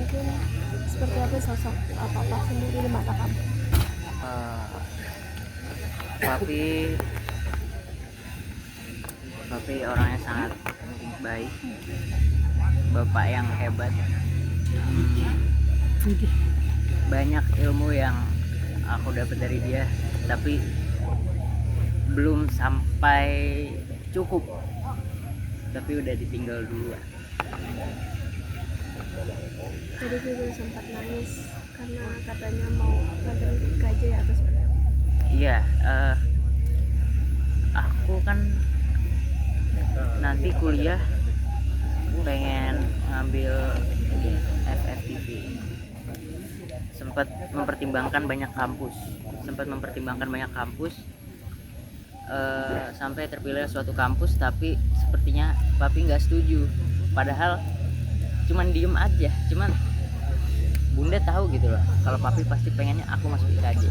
mungkin seperti apa sosok papa sendiri di mata kamu? Eh, papi papi orangnya sangat baik, bapak yang hebat. Banyak ilmu yang aku dapat dari dia, tapi belum sampai cukup, tapi udah ditinggal dulu. Tadi juga sempat nangis karena katanya mau nganterin KJ atau seperti apa? Iya, aku kan nanti kuliah pengen ngambil ini FFTV. Sempat mempertimbangkan banyak kampus, sampai terpilih suatu kampus, tapi sepertinya papi nggak setuju. Padahal cuman diem aja, cuman bunda tahu gitu loh kalau papi pasti pengennya aku masuk IKJ.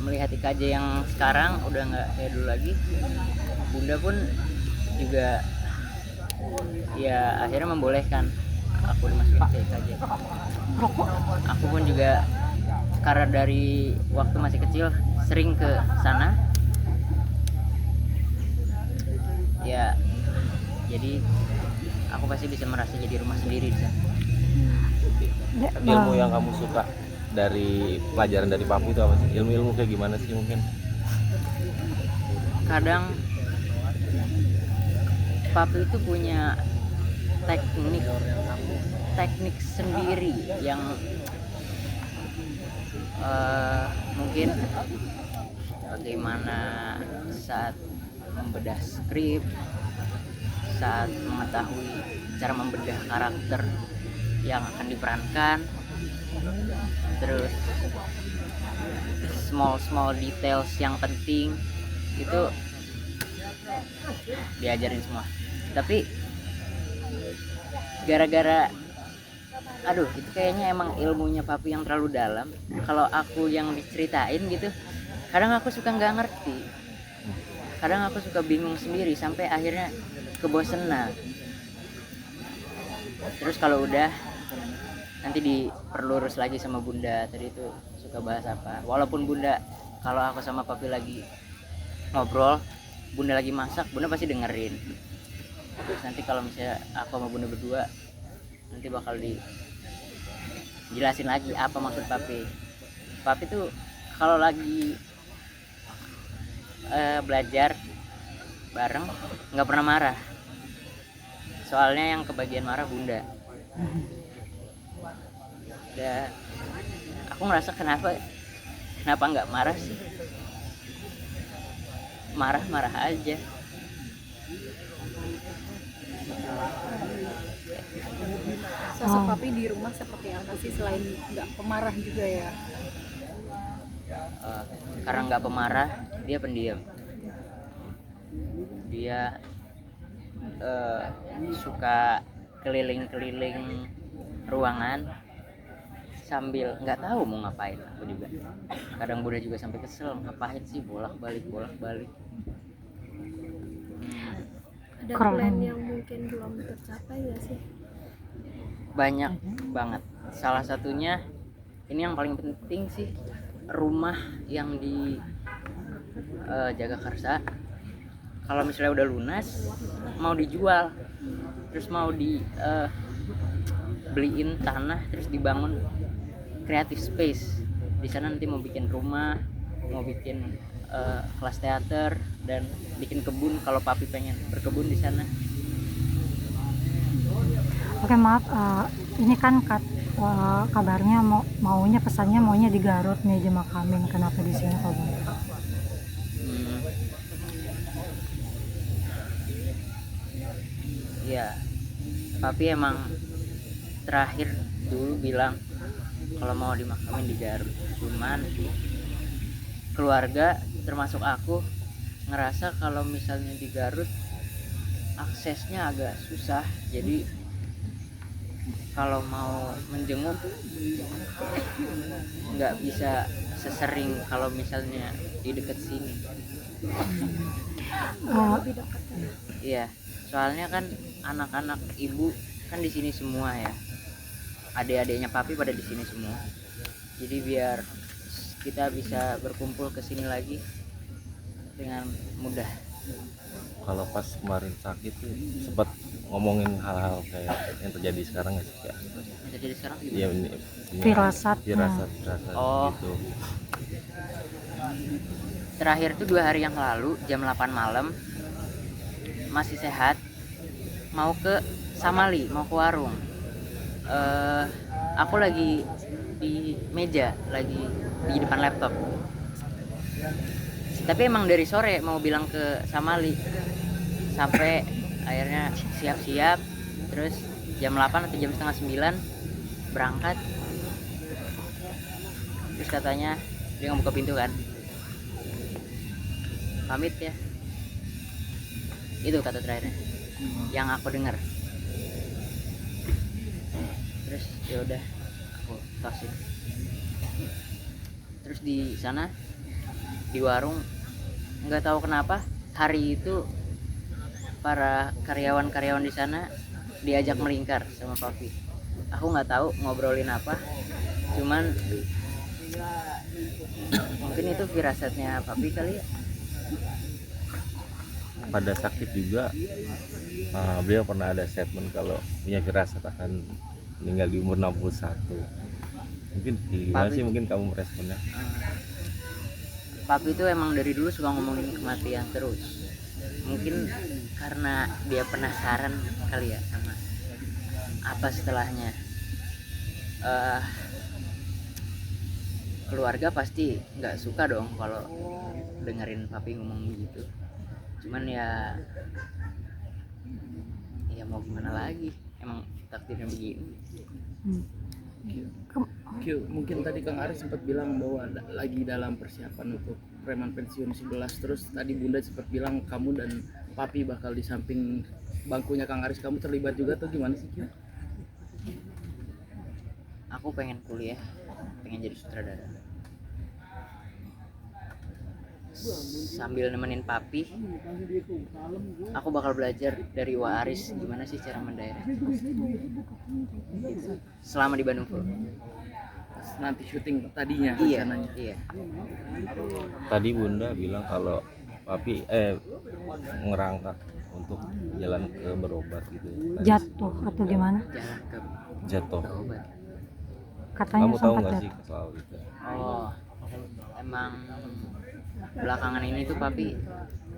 Melihat IKJ yang sekarang udah nggak kayak dulu lagi, bunda pun juga ya akhirnya membolehkan aku dimasukin ke IKJ. Aku pun juga karena dari waktu masih kecil sering ke sana, ya jadi aku pasti bisa merasa jadi rumah sendiri di sana. Ilmu yang kamu suka dari pelajaran dari papi itu apa sih? Ilmu-ilmu kayak gimana sih mungkin? Kadang papi itu punya teknik sendiri yang mungkin bagaimana saat membedah skrip, saat mengetahui cara membedah karakter yang akan diperankan, terus small details yang penting itu diajarin semua. Tapi gara-gara itu kayaknya emang ilmunya papi yang terlalu dalam. Kalau aku yang diceritain gitu, kadang aku suka nggak ngerti, kadang aku suka bingung sendiri sampai akhirnya kebosenan. Terus kalau udah nanti diperlurus lagi sama bunda tadi itu suka bahas apa, walaupun bunda, kalau aku sama papi lagi ngobrol, bunda lagi masak, bunda pasti dengerin. Terus nanti kalau misalnya aku sama bunda berdua, nanti bakal dijelasin lagi apa maksud papi. Papi tuh kalau lagi belajar bareng nggak pernah marah, soalnya yang kebagian marah bunda. Dan aku ngerasa kenapa nggak marah sih, marah aja. Sosok papi di rumah seperti apa sih selain nggak pemarah juga ya? Karena nggak pemarah, dia pendiam. Dia suka keliling-keliling ruangan sambil nggak tahu mau ngapain. Aku juga kadang bunda juga sampai kesel, ngapain sih bolak-balik. Ada plan yang mungkin belum tercapai ya sih? Banyak banget. Salah satunya ini yang paling penting sih, rumah yang di Jagakarsa. Kalau misalnya udah lunas, mau dijual, terus mau beliin tanah, terus dibangun creative space di sana. Nanti mau bikin rumah, mau bikin kelas teater, dan bikin kebun kalau papi pengen berkebun di sana. Oke, maaf, ini kan kabarnya pesannya di Garut nih dimakamin. Kenapa di sini kalau boleh? Ya, papi emang terakhir dulu bilang kalau mau dimakamin di Garut. Cuman keluarga termasuk aku ngerasa kalau misalnya di Garut aksesnya agak susah, jadi kalau mau menjenguk nggak bisa sesering kalau misalnya di dekat sini. Iya, soalnya kan anak-anak ibu kan di sini semua ya, adik-adiknya papi pada di sini semua, jadi biar kita bisa berkumpul ke sini lagi dengan mudah. Kalau pas kemarin sakit tuh sempat ngomongin hal-hal kayak yang terjadi sekarang nggak sih kayak Yang terjadi sekarang ya gimana? ini Firasatnya. firasat Oh. gitu. Terakhir tuh 2 hari yang lalu jam 8 malam masih sehat, mau ke Samali, mau ke warung. Aku lagi di meja, lagi di depan laptop, tapi emang dari sore mau bilang ke Samali, sampai akhirnya siap-siap, terus jam 8 atau jam setengah 9 berangkat. Terus katanya dia nggak buka pintu kan, pamit ya, itu kata terakhirnya yang aku dengar. Terus ya udah aku tosin. Terus di sana di warung nggak tahu kenapa hari itu para karyawan-karyawan di sana diajak melingkar sama papi. Aku nggak tahu ngobrolin apa, cuman mungkin itu firasatnya papi kali ya. Pada sakit juga beliau pernah ada statement kalau punya firasat akan meninggal di umur 61. Mungkin gimana Papi. sih mungkin kamu meresponnya? Papi itu emang dari dulu suka ngomongin kematian terus. Mungkin karena dia penasaran kali ya sama apa setelahnya. Keluarga pasti nggak suka dong kalau dengerin papi ngomong begitu. Cuman ya mau gimana lagi, emang takdirnya begini. Mungkin tadi Kang Aris sempat bilang bahwa lagi dalam persiapan untuk preman pensiun 11. Terus tadi Bunda sempat bilang kamu dan Papi bakal di samping bangkunya Kang Aris. Kamu terlibat juga tuh gimana sih, Kyu? Aku pengen kuliah, pengen jadi sutradara. Sambil nemenin papi, aku bakal belajar dari Wa Aris gimana sih cara mendirect selama di Bandung full. Nanti syuting tadinya Iya, rencananya. iya. Tadi Bunda bilang kalau papi ngerangkak untuk jalan ke berobat gitu. Jatuh atau gimana? Jalan ke Jatuh. berobat. Katanya Kamu tahu sempat nggak sih jatuh. soal itu? Oh, emang belakangan ini tuh papi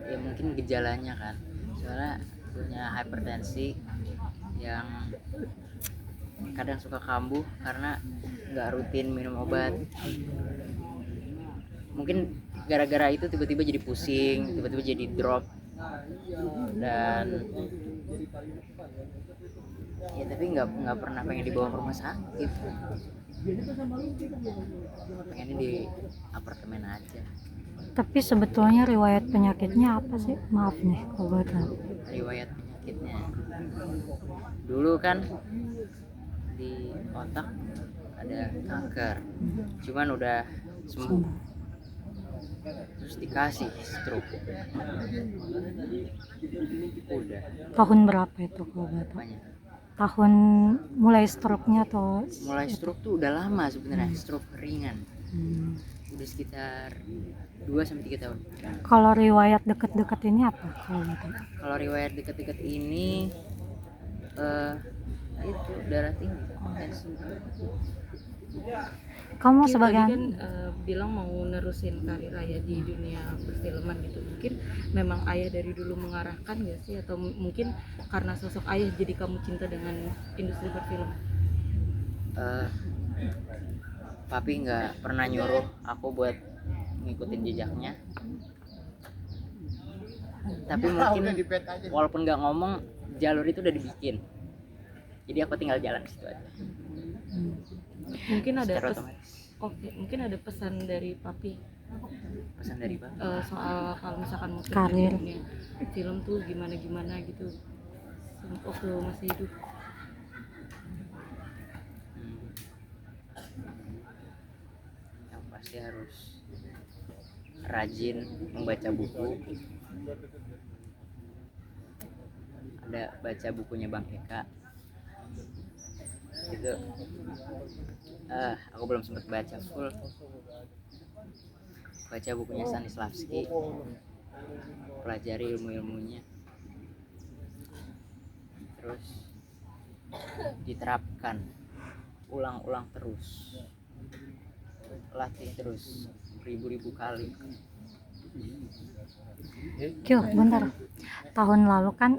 ya mungkin gejalanya kan, soalnya punya hipertensi yang kadang suka kambuh karena nggak rutin minum obat. Mungkin gara-gara itu tiba-tiba jadi pusing, tiba-tiba jadi drop, dan ya tapi nggak pernah pengen dibawa ke rumah sakit, pengennya di apartemen aja. Tapi sebetulnya riwayat penyakitnya apa sih? Maaf nih kalau boleh tahu. Riwayat penyakitnya dulu kan di otak ada kanker, cuman udah sembuh, terus dikasih stroke. Udah Tahun berapa itu kalau boleh tahu? banyak. Tahun mulai stroke-nya atau Mulai stroke tuh udah lama sebenarnya, stroke ringan. Hmm. Udah sekitar 2-3 tahun. Kalau riwayat dekat-dekat ini apa kalau boleh tahu? Kalau riwayat deket-deket ini itu darah tinggi, tensi. Kamu Mungkin sebagai tadi kan bilang mau nerusin karir ayah di dunia perfilman gitu. Mungkin memang ayah dari dulu mengarahkan gak sih, atau mungkin karena sosok ayah jadi kamu cinta dengan industri perfilman? Papi nggak pernah nyuruh aku buat ngikutin jejaknya, tapi mungkin walaupun nggak ngomong, jalur itu udah dibikin, jadi aku tinggal jalan di situ aja. Mungkin ada Secara otomatis. mungkin ada pesan dari papi Pesan dari papi. soal kalau misalkan mau terjun Karir. di dunia film tuh gimana gitu waktu masih hidup. Yang pasti harus rajin membaca buku. Ada baca bukunya Bang Eka, itu aku belum sempat baca full, baca bukunya Stanislavski, pelajari ilmu-ilmunya, terus diterapkan, ulang-ulang terus, latih terus ribu-ribu kali. Kyo, bentar. Tahun lalu kan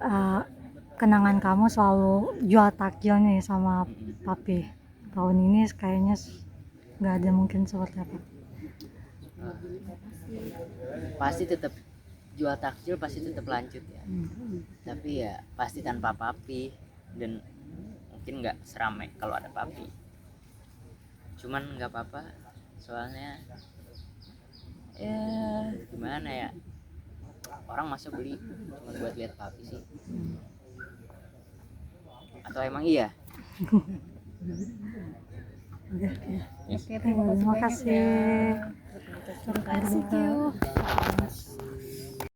kenangan kamu selalu jual takjil nih sama papi. Tahun ini kayaknya nggak ada, mungkin seperti apa? Pasti tetap jual takjil, pasti tetap lanjut ya. Tapi ya pasti tanpa papi, dan mungkin nggak seramai kalau ada papi. Cuman nggak apa-apa, soalnya ya gimana ya, orang masa beli cuma buat lihat papi sih? Atau emang iya? Terima kasih. Terima kasih Kyo.